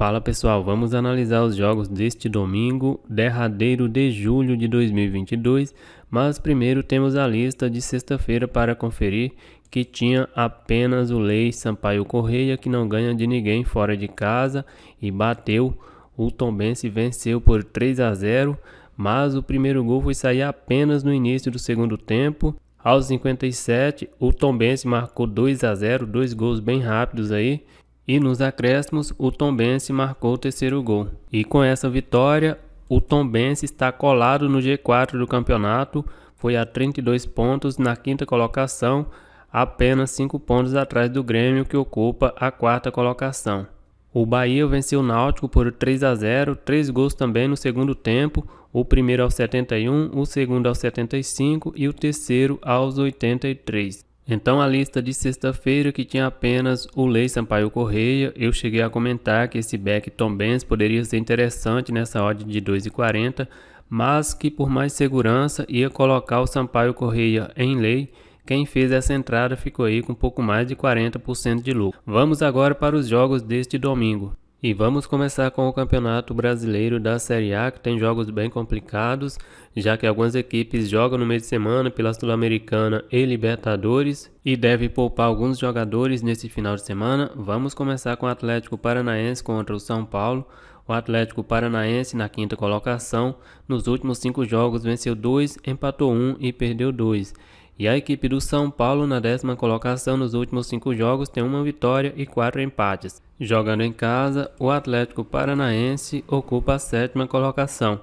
Fala pessoal, vamos analisar os jogos deste domingo, derradeiro de julho de 2022, mas primeiro temos a lista de sexta-feira para conferir, que tinha apenas o Lei Sampaio Corrêa, que não ganha de ninguém fora de casa e bateu. O Tombense venceu por 3-0, mas o primeiro gol foi sair apenas no início do segundo tempo. Aos 57, o Tombense marcou 2-0, dois gols bem rápidos aí. E nos acréscimos, o Tombense marcou o terceiro gol. E com essa vitória, o Tombense está colado no G4 do campeonato, foi a 32 pontos na quinta colocação, apenas 5 pontos atrás do Grêmio, que ocupa a quarta colocação. O Bahia venceu o Náutico por 3-0, 3 gols também no segundo tempo, o primeiro aos 71, o segundo aos 75 e o terceiro aos 83. Então a lista de sexta-feira, que tinha apenas o Lei Sampaio Corrêa, eu cheguei a comentar que esse back Tombense poderia ser interessante nessa odd de 2,40, mas que por mais segurança ia colocar o Sampaio Corrêa em lei. Quem fez essa entrada ficou aí com um pouco mais de 40% de lucro. Vamos agora para os jogos deste domingo. E vamos começar com o Campeonato Brasileiro da Série A, que tem jogos bem complicados, já que algumas equipes jogam no meio de semana pela Sul-Americana e Libertadores e deve poupar alguns jogadores nesse final de semana. Vamos começar com o Atlético Paranaense contra o São Paulo. O Atlético Paranaense na quinta colocação, nos últimos 5 jogos venceu 2, empatou 1 e perdeu 2. E a equipe do São Paulo na 10ª colocação, nos últimos 5 jogos tem 1 vitória e 4 empates. Jogando em casa, o Atlético Paranaense ocupa a 7ª colocação.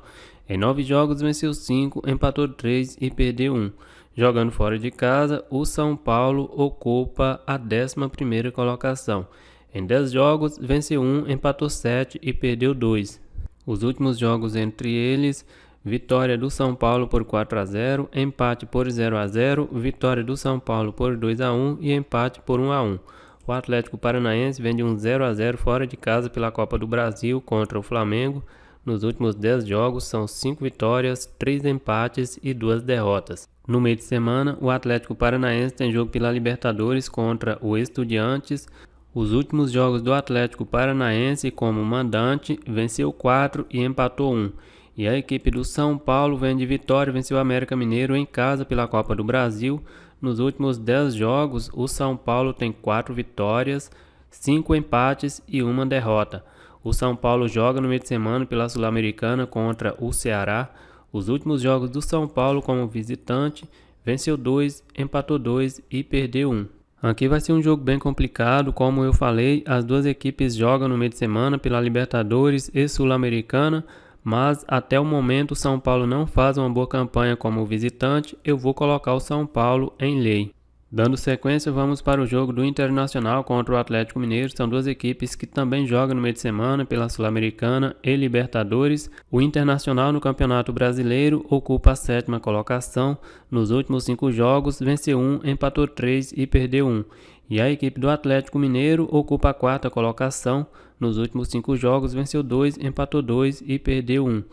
Em 9 jogos venceu 5, empatou 3 e perdeu 1. Jogando fora de casa, o São Paulo ocupa a 11ª colocação. Em 10 jogos venceu 1, empatou 7 e perdeu 2. Os últimos jogos entre eles: vitória do São Paulo por 4-0, empate por 0-0, vitória do São Paulo por 2-1 e empate por 1-1. O Atlético Paranaense vem de um 0-0 fora de casa pela Copa do Brasil contra o Flamengo. Nos últimos 10 jogos são 5 vitórias, 3 empates e 2 derrotas. No meio de semana, o Atlético Paranaense tem jogo pela Libertadores contra o Estudiantes. Os últimos jogos do Atlético Paranaense como mandante venceu 4 e empatou 1. E a equipe do São Paulo vem de vitória, venceu o América Mineiro em casa pela Copa do Brasil. Nos últimos 10 jogos, o São Paulo tem 4 vitórias, 5 empates e 1 derrota. O São Paulo joga no meio de semana pela Sul-Americana contra o Ceará. Os últimos jogos do São Paulo como visitante, venceu 2, empatou 2 e perdeu 1. Aqui vai ser um jogo bem complicado, como eu falei, as duas equipes jogam no meio de semana pela Libertadores e Sul-Americana, mas até o momento o São Paulo não faz uma boa campanha como visitante. Eu vou colocar o São Paulo em lei. Dando sequência, vamos para o jogo do Internacional contra o Atlético Mineiro. São duas equipes que também jogam no meio de semana pela Sul-Americana e Libertadores. O Internacional no Campeonato Brasileiro ocupa a 7ª colocação. Nos últimos 5 jogos venceu 1, empatou 3 e perdeu 1. E a equipe do Atlético Mineiro ocupa a 4ª colocação. Nos últimos 5 jogos venceu 2, empatou 2 e perdeu 1.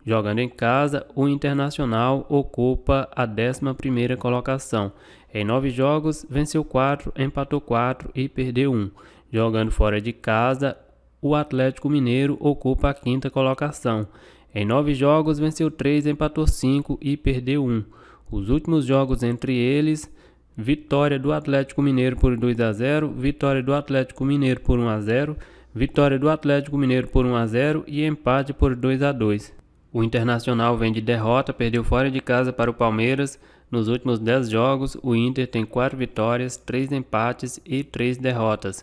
Jogando em casa, o Internacional ocupa a 11ª colocação. Em 9 jogos venceu 4, empatou 4 e perdeu 1. Jogando fora de casa, o Atlético Mineiro ocupa a 5ª colocação. Em 9 jogos venceu 3, empatou 5 e perdeu 1. Os últimos jogos entre eles: vitória do Atlético Mineiro por 2-0, vitória do Atlético Mineiro por 1-0, vitória do Atlético Mineiro por 1-0 e empate por 2-2. O Internacional vem de derrota, perdeu fora de casa para o Palmeiras. Nos últimos 10 jogos, o Inter tem 4 vitórias, 3 empates e 3 derrotas.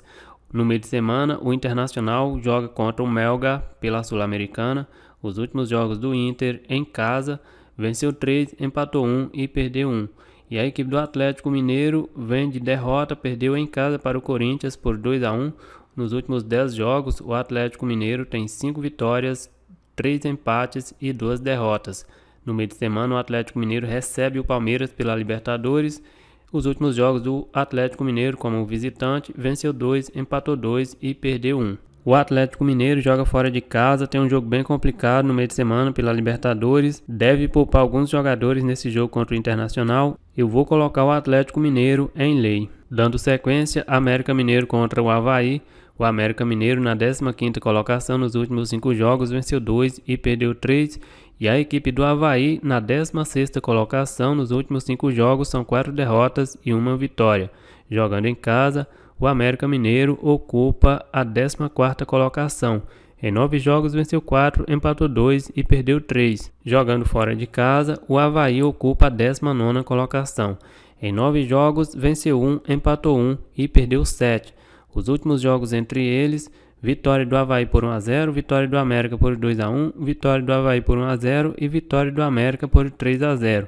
No meio de semana, o Internacional joga contra o Melgar pela Sul-Americana. Os últimos jogos do Inter em casa, venceu 3, empatou 1 e perdeu 1. E a equipe do Atlético Mineiro vem de derrota, perdeu em casa para o Corinthians por 2-1. Nos últimos 10 jogos, o Atlético Mineiro tem 5 vitórias, 3 empates e 2 derrotas. No meio de semana, o Atlético Mineiro recebe o Palmeiras pela Libertadores. Os últimos jogos do Atlético Mineiro como visitante, venceu 2, empatou 2 e perdeu 1. O Atlético Mineiro joga fora de casa, tem um jogo bem complicado no meio de semana pela Libertadores. Deve poupar alguns jogadores nesse jogo contra o Internacional. Eu vou colocar o Atlético Mineiro em lei. Dando sequência, América Mineiro contra o Avaí. O América Mineiro, na 15ª colocação, nos últimos 5 jogos, venceu 2 e perdeu 3. E a equipe do Avaí, na 16ª colocação, nos últimos 5 jogos, são 4 derrotas e 1 vitória. Jogando em casa, o América Mineiro ocupa a 14ª colocação. Em 9 jogos, venceu 4, empatou 2 e perdeu 3. Jogando fora de casa, o Avaí ocupa a 19ª colocação. Em 9 jogos, venceu 1, empatou 1 e perdeu 7. Os últimos jogos entre eles: vitória do Avaí por 1-0, vitória do América por 2-1, vitória do Avaí por 1-0 e vitória do América por 3-0.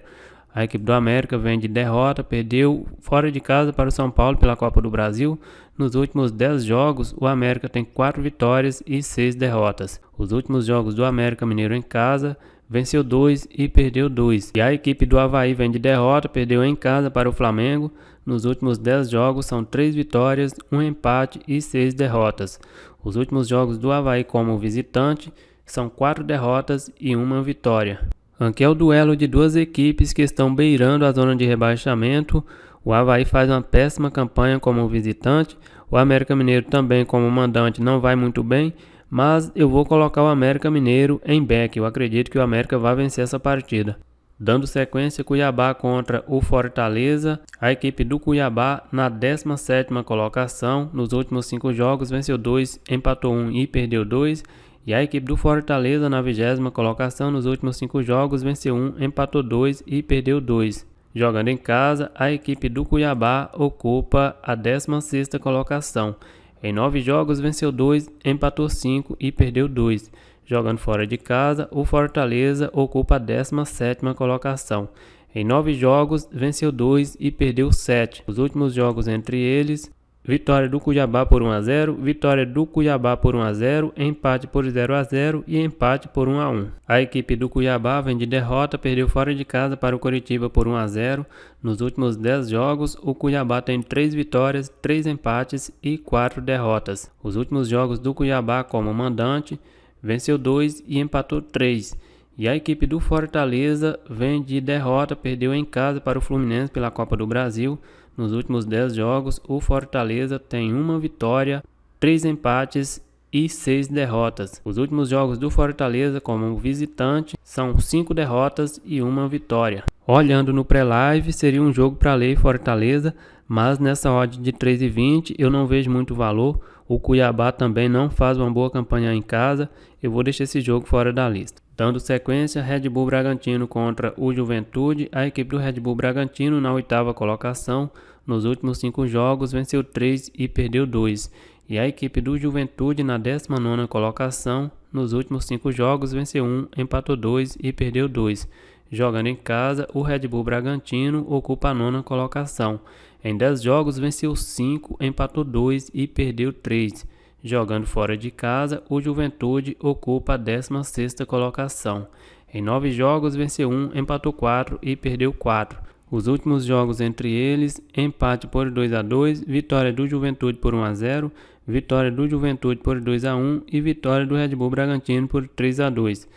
A equipe do América vem de derrota, perdeu fora de casa para o São Paulo pela Copa do Brasil. Nos últimos 10 jogos, o América tem 4 vitórias e 6 derrotas. Os últimos jogos do América Mineiro em casa, venceu 2 e perdeu 2. E a equipe do Avaí vem de derrota, perdeu em casa para o Flamengo. Nos últimos 10 jogos são 3 vitórias, 1 empate e 6 derrotas. Os últimos jogos do Avaí como visitante são 4 derrotas e 1 vitória. Aqui é o duelo de duas equipes que estão beirando a zona de rebaixamento. O Avaí faz uma péssima campanha como visitante. O América Mineiro também como mandante não vai muito bem. Mas eu vou colocar o América Mineiro em back. Eu acredito que o América vai vencer essa partida. Dando sequência, Cuiabá contra o Fortaleza. A equipe do Cuiabá na 17ª colocação. Nos últimos 5 jogos venceu 2, empatou 1 e perdeu 2. E a equipe do Fortaleza na 20ª colocação. Nos últimos 5 jogos venceu 1, empatou 2 e perdeu 2. Jogando em casa, a equipe do Cuiabá ocupa a 16ª colocação. Em 9 jogos venceu 2, empatou 5 e perdeu 2. Jogando fora de casa, o Fortaleza ocupa a 17ª colocação. Em 9 jogos venceu 2 e perdeu 7. Os últimos jogos entre eles: vitória do Cuiabá por 1-0, vitória do Cuiabá por 1-0, empate por 0-0 e empate por 1-1. A equipe do Cuiabá vem de derrota, perdeu fora de casa para o Coritiba por 1-0. Nos últimos 10 jogos, o Cuiabá tem 3 vitórias, 3 empates e 4 derrotas. Os últimos jogos do Cuiabá como mandante: venceu 2 e empatou 3. E a equipe do Fortaleza vem de derrota, perdeu em casa para o Fluminense pela Copa do Brasil. Nos últimos 10 jogos, o Fortaleza tem 1 vitória, 3 empates e 6 derrotas. Os últimos jogos do Fortaleza como visitante são 5 derrotas e 1 vitória. Olhando no pré-live, seria um jogo para ler Fortaleza, mas nessa odd de 3,20 eu não vejo muito valor. O Cuiabá também não faz uma boa campanha em casa. Eu vou deixar esse jogo fora da lista. Dando sequência, Red Bull Bragantino contra o Juventude. A equipe do Red Bull Bragantino na 8ª colocação. Nos últimos 5 jogos venceu 3 e perdeu 2. E a equipe do Juventude na 19ª colocação. Nos últimos 5 jogos venceu 1, empatou 2 e perdeu 2. Jogando em casa, o Red Bull Bragantino ocupa a 9ª colocação. Em 10 jogos venceu 5, empatou 2 e perdeu 3. Jogando fora de casa, o Juventude ocupa a 16ª colocação. Em 9 jogos venceu 1, empatou 4 e perdeu 4. Os últimos jogos entre eles: empate por 2-2, vitória do Juventude por 1-0, vitória do Juventude por 2-1 e vitória do Red Bull Bragantino por 3-2.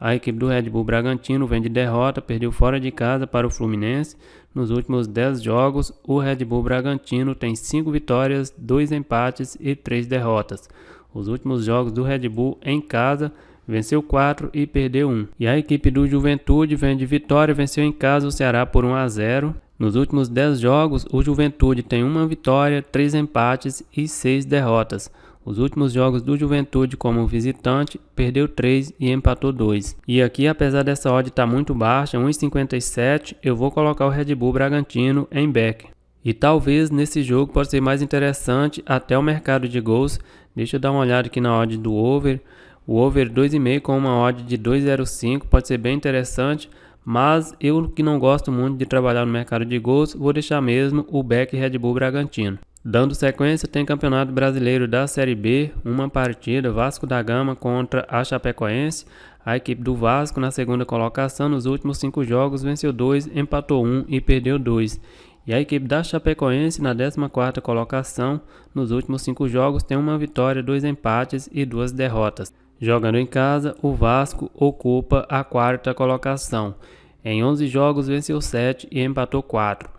A equipe do Red Bull Bragantino vem de derrota, perdeu fora de casa para o Fluminense. Nos últimos 10 jogos, o Red Bull Bragantino tem 5 vitórias, 2 empates e 3 derrotas. Os últimos jogos do Red Bull em casa: venceu 4 e perdeu 1. E a equipe do Juventude vem de vitória, venceu em casa o Ceará por 1-0. Nos últimos 10 jogos, o Juventude tem 1 vitória, 3 empates e 6 derrotas. Os últimos jogos do Juventude como visitante, perdeu 3 e empatou 2. E aqui, apesar dessa odd estar muito baixa, 1,57, eu vou colocar o Red Bull Bragantino em back. E talvez nesse jogo pode ser mais interessante até o mercado de gols. Deixa eu dar uma olhada aqui na odd do over. O over 2,5 com uma odd de 2,05 pode ser bem interessante. Mas eu, que não gosto muito de trabalhar no mercado de gols, vou deixar mesmo o back Red Bull Bragantino. Dando sequência, tem Campeonato Brasileiro da Série B, uma partida: Vasco da Gama contra a Chapecoense. A equipe do Vasco na 2ª colocação, nos últimos 5 jogos venceu 2, empatou 1 e perdeu 2. E a equipe da Chapecoense na 14ª colocação, nos últimos 5 jogos tem 1 vitória, 2 empates e 2 derrotas. Jogando em casa, o Vasco ocupa a 4ª colocação. Em 11 jogos venceu 7 e empatou 4.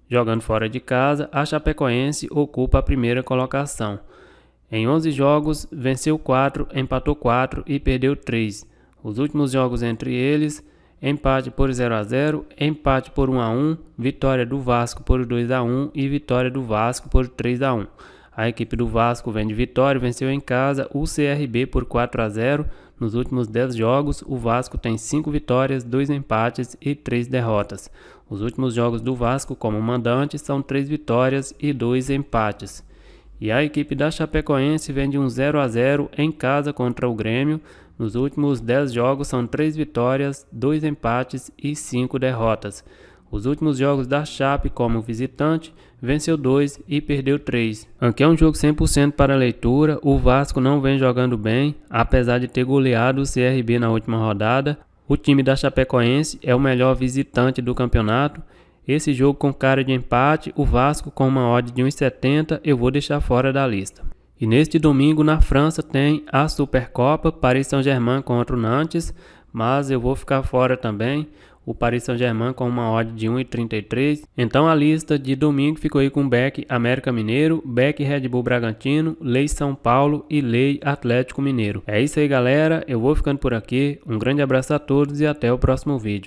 Jogando fora de casa, a Chapecoense ocupa a 1ª colocação. Em 11 jogos, venceu 4, empatou 4 e perdeu 3. Os últimos jogos entre eles: empate por 0-0, empate por 1-1, vitória do Vasco por 2-1 e vitória do Vasco por 3-1. A equipe do Vasco vem de vitória, venceu em casa o CRB por 4-0. Nos últimos 10 jogos, o Vasco tem 5 vitórias, 2 empates e 3 derrotas. Os últimos jogos do Vasco como mandante são 3 vitórias e 2 empates. E a equipe da Chapecoense vem de um 0-0 em casa contra o Grêmio. Nos últimos 10 jogos são 3 vitórias, 2 empates e 5 derrotas. Os últimos jogos da Chape como visitante, venceu 2 e perdeu 3. Aqui é um jogo 100% para leitura. O Vasco não vem jogando bem, apesar de ter goleado o CRB na última rodada. O time da Chapecoense é o melhor visitante do campeonato. Esse jogo com cara de empate, o Vasco com uma odd de 1,70, eu vou deixar fora da lista. E neste domingo na França tem a Supercopa, Paris Saint-Germain contra o Nantes, mas eu vou ficar fora também. O Paris Saint-Germain com uma odd de 1,33. Então a lista de domingo ficou aí com Beck América Mineiro, Beck Red Bull Bragantino, Lei São Paulo e Lei Atlético Mineiro. É isso aí, galera, eu vou ficando por aqui. Um grande abraço a todos e até o próximo vídeo.